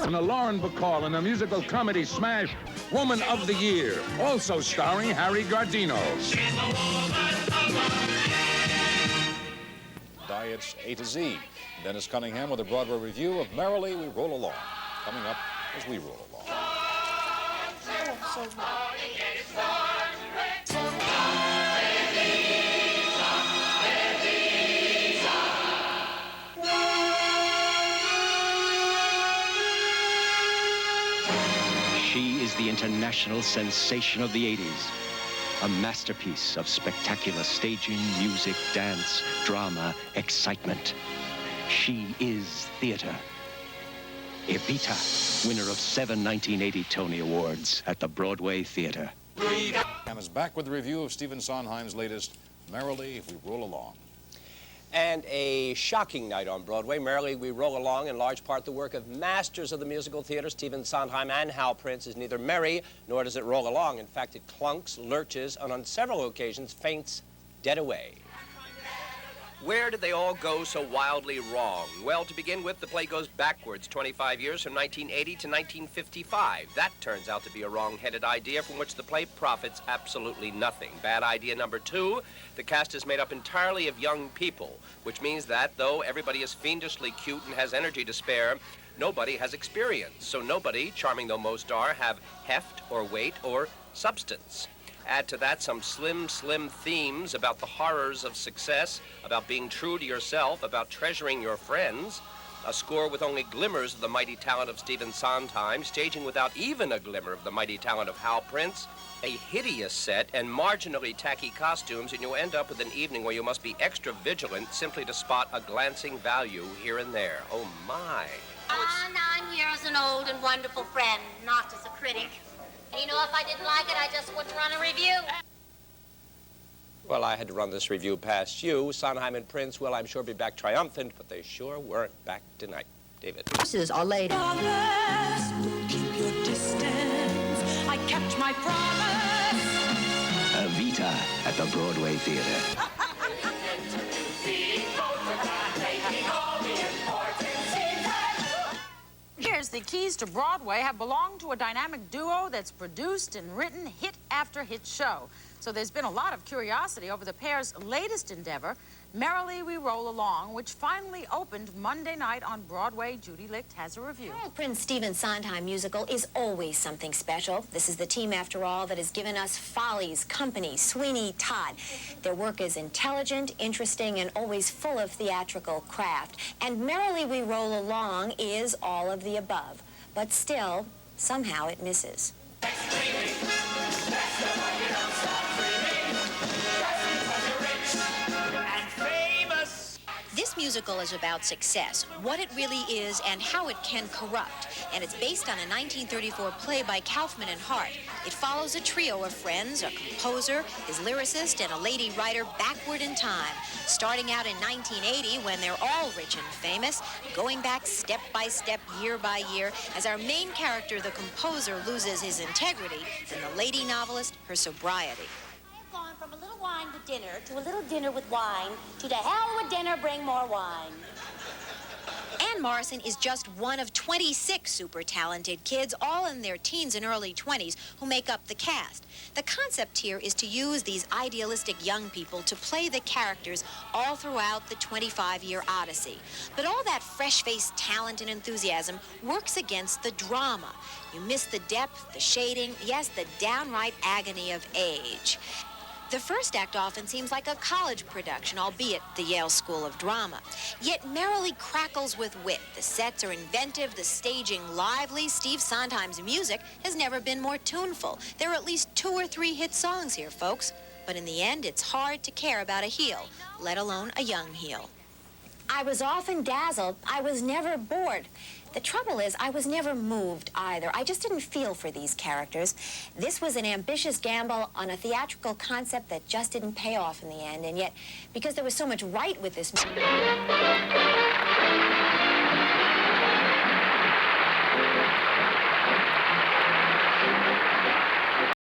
And Lauren Bacall in the musical comedy smash Woman of the Year, also starring Harry Gardino. Diets A to Z. Dennis Cunningham with a Broadway review of Merrily We Roll Along. Coming up as we roll along. She is the international sensation of the 80s. A masterpiece of spectacular staging, music, dance, drama, excitement. She is theater. EVITA, winner of 7 1980 Tony Awards at the Broadway Theater. Cunningham is back with a review of Stephen Sondheim's latest, Merrily We Roll Along. And a shocking night on Broadway. Merrily We Roll Along, in large part the work of masters of the musical theater, Stephen Sondheim and Hal Prince, is neither merry nor does it roll along. In fact, it clunks, lurches, and on several occasions faints dead away. Where did they all go so wildly wrong? Well, to begin with, the play goes backwards 25 years from 1980 to 1955. That turns out to be a wrong-headed idea from which the play profits absolutely nothing. Bad idea number 2, the cast is made up entirely of young people, which means that, though everybody is fiendishly cute and has energy to spare, nobody has experience. So nobody, charming though most are, have heft or weight or substance. Add to that some slim themes about the horrors of success, about being true to yourself, about treasuring your friends. A score with only glimmers of the mighty talent of Stephen Sondheim, staging without even a glimmer of the mighty talent of Hal Prince, a hideous set and marginally tacky costumes, and you'll end up with an evening where you must be extra vigilant simply to spot a glancing value here and there. Oh, my. I'm here as an old and wonderful friend, not as a critic. And you know, if I didn't like it, I just wouldn't run a review. Well, I had to run this review past you. Sondheim and Prince will, I'm sure, be back triumphant, but they sure weren't back tonight. David. Horses are laid. Keep your distance. I kept my promise. EVITA at the Broadway Theater. Here's the keys to Broadway have belonged to a dynamic duo that's produced and written hit after hit show. So there's been a lot of curiosity over the pair's latest endeavor, Merrily We Roll Along, which finally opened Monday night on Broadway. Judy Licht has a review. Prince Stephen Sondheim musical is always something special. This is the team, after all, that has given us Follies, Company, Sweeney Todd. Their work is intelligent, interesting, and always full of theatrical craft. And Merrily We Roll Along is all of the above. But still, somehow it misses. This musical is about success, what it really is, and how it can corrupt. And it's based on a 1934 play by Kaufman and Hart. It follows a trio of friends, a composer, his lyricist, and a lady writer backward in time, starting out in 1980 when they're all rich and famous, going back step by step, year by year, as our main character, the composer, loses his integrity, and the lady novelist, her sobriety. Gone from a little wine with dinner to a little dinner with wine to the hell with dinner, bring more wine. Ann Morrison is just one of 26 super talented kids, all in their teens and early 20s, who make up the cast. The concept here is to use these idealistic young people to play the characters all throughout the 25-year odyssey. But all that fresh-faced talent and enthusiasm works against the drama. You miss the depth, the shading, yes, the downright agony of age. The first act often seems like a college production, albeit the Yale School of Drama. Yet Merrily crackles with wit. The sets are inventive, the staging lively. Steve Sondheim's music has never been more tuneful. There are at least 2 or 3 hit songs here, folks. But in the end, it's hard to care about a heel, let alone a young heel. I was often dazzled. I was never bored. The trouble is, I was never moved either. I just didn't feel for these characters. This was an ambitious gamble on a theatrical concept that just didn't pay off in the end. And yet, because there was so much right with this...